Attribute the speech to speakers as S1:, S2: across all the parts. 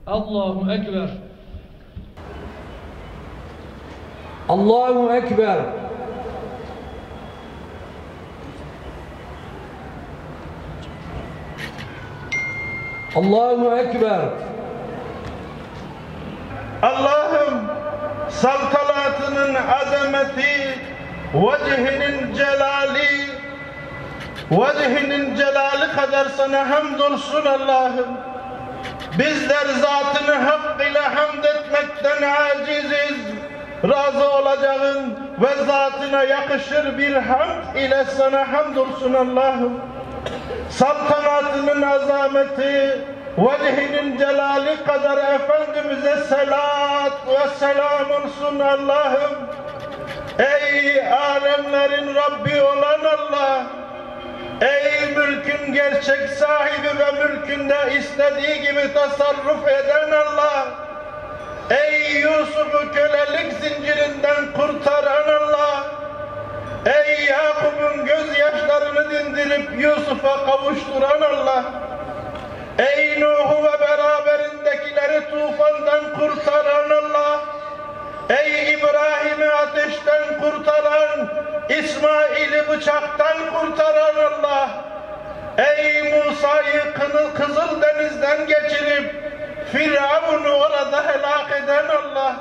S1: Allahu Ekber.
S2: Allahu Ekber. Allahu Ekber.
S3: Allah'ım saltanatının azameti, vecihinin celali kadar sana hamdolsun Allah'ım. Bizler zatını hakkıyla hamd etmekten aciziz. Razı olacağın ve zatına yakışır bir hamd ile sana hamdolsun Allah'ım. Saltanatının azameti, vecihinin celali kadar Efendimiz'e selat ve selam olsun Allah'ım. Ey alemlerin Rabbi olan Allah! Ey mülkün gerçek sahibi ve mülkünde istediği gibi tasarruf eden Allah! Ey Yusuf'u kölelik zincirinden kurtaran Allah! Ey Yakup'un gözyaşlarını dindirip Yusuf'a kavuşturan Allah! Ey Nuh'u ve beraberindekileri tufandan kurtaran Allah! Ey İbrahim'i ateşten kurtaran, İsmail'i bıçaktan kurtaran Allah! Ey Musa'yı Kızıldeniz'den geçirip Firavun'u orada helak eden Allah!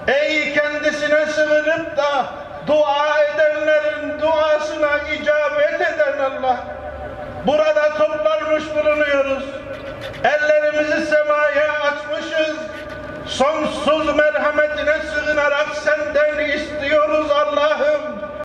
S3: Ey kendisine sığınıp da dua edenlerin duasına icabet eden Allah! Burada toplanmış bulunuyoruz. Ellerimizi semaya açmışız. Sonsuz merhametine sığınarak senden istiyoruz Allah'ım.